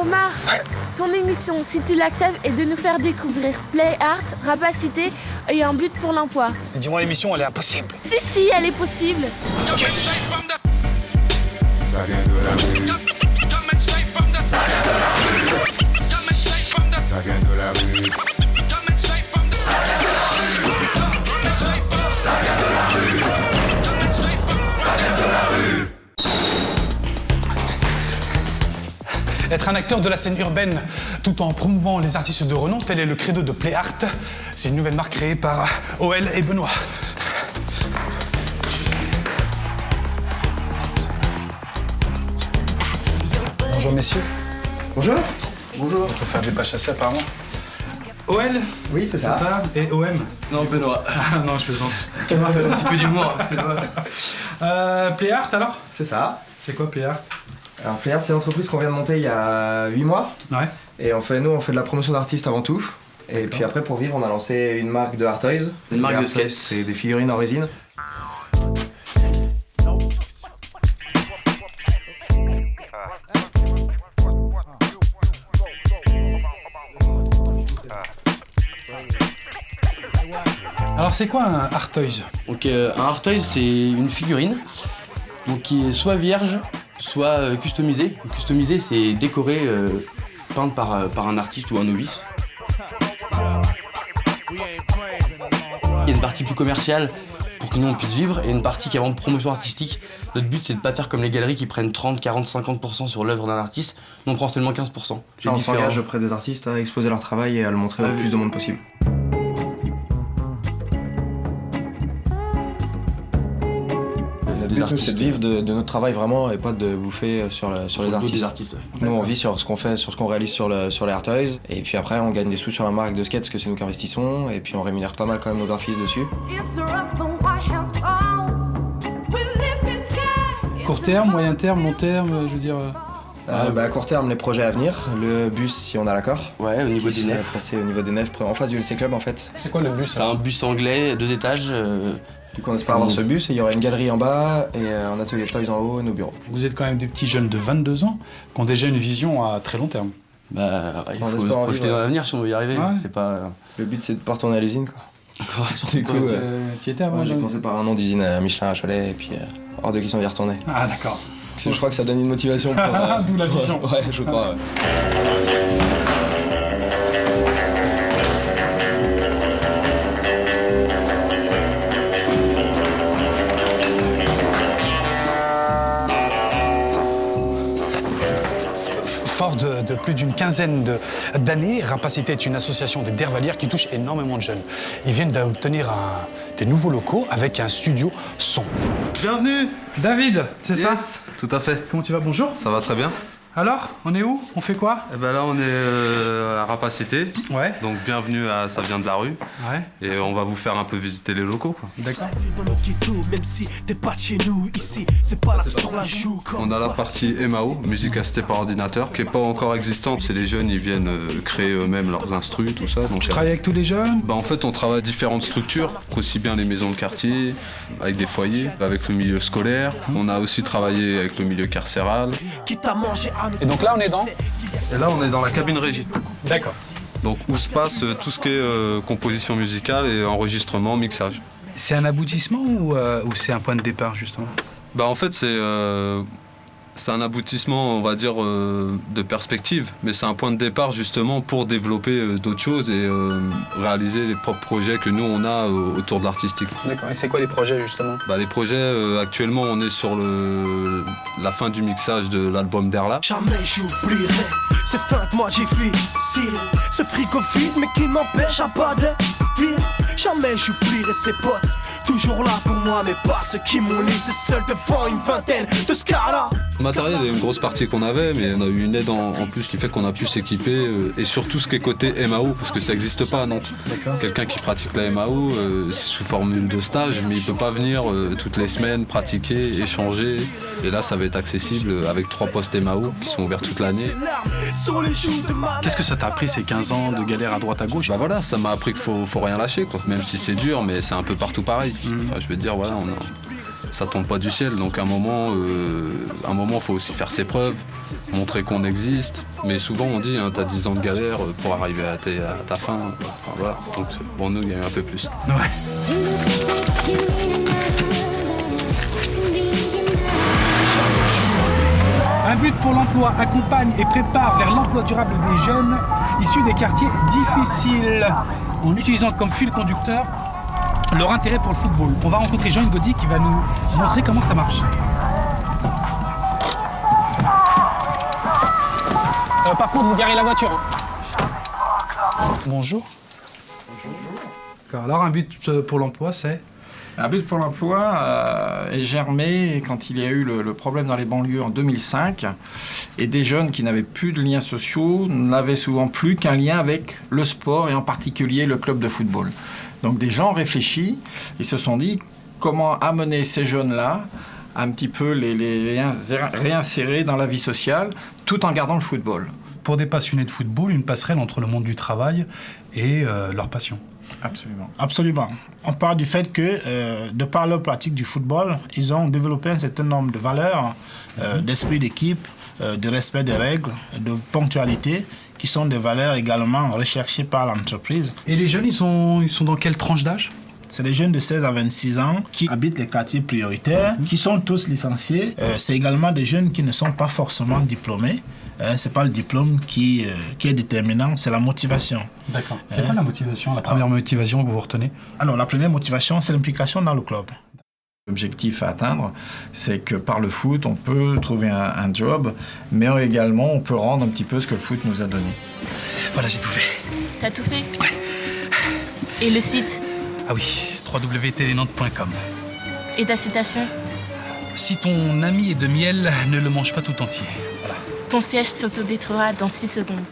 Omar, ton émission, si tu l'acceptes, est de nous faire découvrir Play Art, Rapacité et Un but pour l'emploi. Dis-moi, l'émission, elle est impossible. Si, elle est possible. Okay. Ça vient de la rue. Ça vient de la rue. Être un acteur de la scène urbaine tout en promouvant les artistes de renom, tel est le credo de Play Art. C'est une nouvelle marque créée par OL et Benoît. Bonjour messieurs. Bonjour. Bonjour. On peut faire des pas chassés apparemment. OL. Oui, c'est ça. Et OM. Non, Benoît. Non, je plaisante. Tu m'as fait un petit peu d'humour, Benoît. Play Art alors? C'est ça. C'est quoi Play Art? Alors Play Art, c'est l'entreprise qu'on vient de monter il y a 8 mois. Ouais. Et on fait de la promotion d'artistes avant tout. Et puis après, pour vivre, on a lancé une marque de Art Toys. Une marque de Art Toys, skate. c'est des figurines en résine. Alors c'est quoi un Art Toys? Donc un Art Toys, c'est une figurine donc, qui est soit vierge, soit customisée. Customisée, c'est décoré, peinte par un artiste ou un novice. Il y a une partie plus commerciale pour que nous on puisse vivre et une partie qui est vraiment de promotion artistique. Notre but, c'est de pas faire comme les galeries qui prennent 30, 40, 50% sur l'œuvre d'un artiste. Nous on prend seulement 15%. On s'engage auprès des artistes à exposer leur travail et à le montrer au plus de monde possible. Le but, c'est de vivre de notre travail vraiment et pas de bouffer sur les artistes. Nous, on vit sur ce qu'on fait, sur ce qu'on réalise sur les Art Toys. Et puis après, on gagne des sous sur la marque de skate parce que c'est nous qui investissons. Et puis on rémunère pas mal quand même nos graphistes dessus. Court terme, moyen terme, long terme, je veux dire... À court terme, les projets à venir. Le bus, si on a l'accord. Ouais, au niveau des nefs. Placé au niveau des nefs, en face du LC Club en fait. C'est quoi le bus? C'est un bus anglais, 2 étages. Du coup, on espère avoir ce bus et il y aura une galerie en bas et un atelier de toys en haut et nos bureaux. Vous êtes quand même des petits jeunes de 22 ans qui ont déjà une vision à très long terme. Bah, il On faut se espère en projeter vivre. dans l'avenir si on veut y arriver. Ouais. C'est pas... Le but, c'est de pas retourner à l'usine quoi. Du coup, Tu y étais avant, j'ai Jean-Luc? commencé par un an d'usine à Michelin à Cholet et puis hors de question d'y retourner. Ah d'accord. Je crois que ça donne une motivation pour... D'où la vision. Ouais, je crois. Ouais. Fort de plus d'une quinzaine d'années, Rapacité est une association des dervalières qui touche énormément de jeunes. Ils viennent d'obtenir des nouveaux locaux avec un studio son. Bienvenue. David, c'est ça? Tout à fait. Comment tu vas? Bonjour. Ça va très bien. Alors, on est où? On fait quoi? Eh ben là, on est à Rapacité. Ouais. Donc bienvenue à Ça vient de la rue. Ouais. Et on va vous faire un peu visiter les locaux, quoi. D'accord. Même si t'es pas de chez nous ici, c'est pas là sur la joue. On a la partie MAO, musique assistée par ordinateur, qui est pas encore existante. C'est les jeunes, ils viennent créer eux-mêmes leurs instrus, tout ça. Donc, Tu travailles avec tous les jeunes? en fait, on travaille à différentes structures, aussi bien les maisons de quartier, avec des foyers, avec le milieu scolaire. On a aussi travaillé avec le milieu carcéral. Qui t'a mangé à nous. Et donc là, on est dans? Et là, on est dans la cabine régie. D'accord. Donc où se passe tout ce qui est composition musicale et enregistrement, mixage. C'est un aboutissement ou c'est un point de départ, justement? Bah en fait c'est un aboutissement, on va dire, de perspective, mais c'est un point de départ justement pour développer d'autres choses et réaliser les propres projets que nous on a autour de l'artistique. D'accord. Et c'est quoi les projets, justement? Bah, les projets, actuellement on est sur la fin du mixage de l'album d'Erla. Jamais j'oublierai ces fins de mois difficiles. Ce frigo vide mais qui m'empêche à pas de vivre. Jamais j'oublierai ces potes. Toujours là pour moi, mais pas ceux qui m'ont laissé seul devant une vingtaine de Scala. Le matériel, il y a une grosse partie qu'on avait, mais on a eu une aide en plus qui fait qu'on a pu s'équiper. Et surtout ce qui est côté MAO, parce que ça n'existe pas à Nantes. Quelqu'un qui pratique la MAO, c'est sous formule de stage, mais il peut pas venir toutes les semaines pratiquer, échanger. Et là, ça va être accessible avec 3 postes MAO qui sont ouverts toute l'année. Qu'est-ce que ça t'a appris ces 15 ans de galère à droite à gauche? Bah voilà, ça m'a appris qu'il faut rien lâcher, quoi. Même si c'est dur, mais c'est un peu partout pareil. Enfin, je veux dire, voilà, ça tombe pas du ciel. Donc à un moment, faut aussi faire ses preuves, montrer qu'on existe. Mais souvent on dit, t'as 10 ans de galère pour arriver à ta fin. Enfin, voilà. Donc pour nous, il y a eu un peu plus. Ouais. Un but pour l'emploi accompagne et prépare vers l'emploi durable des jeunes issus des quartiers difficiles, en utilisant comme fil conducteur leur intérêt pour le football. On va rencontrer Jean Ngodi qui va nous montrer comment ça marche. Par contre, vous garez la voiture. Bonjour. Bonjour. Alors, un but pour l'emploi, c'est ? Un but pour l'emploi est germé quand il y a eu le problème dans les banlieues en 2005 et des jeunes qui n'avaient plus de liens sociaux n'avaient souvent plus qu'un lien avec le sport et en particulier le club de football. Donc des gens ont réfléchi et se sont dit comment amener ces jeunes-là un petit peu les réinsérer dans la vie sociale tout en gardant le football. Pour des passionnés de football, une passerelle entre le monde du travail et leur passion. Absolument. Absolument. On parle du fait que, de par leur pratique du football, ils ont développé un certain nombre de valeurs, d'esprit d'équipe, de respect des règles, de ponctualité, qui sont des valeurs également recherchées par l'entreprise. Et les jeunes, ils sont dans quelle tranche d'âge ? C'est des jeunes de 16 à 26 ans qui habitent les quartiers prioritaires, qui sont tous licenciés. C'est également des jeunes qui ne sont pas forcément diplômés. C'est pas le diplôme qui est déterminant, c'est la motivation. D'accord. C'est quoi la motivation, la première motivation que vous retenez ? Alors, la première motivation, c'est l'implication dans le club. L'objectif à atteindre, c'est que par le foot, on peut trouver un job, mais également, on peut rendre un petit peu ce que le foot nous a donné. Voilà, j'ai tout fait. T'as tout fait ? Ouais. Et le site ? Ah oui, www.telenantes.com. Et ta citation ? Si ton ami est de miel, ne le mange pas tout entier. Voilà. Ton siège s'autodétruira dans 6 secondes.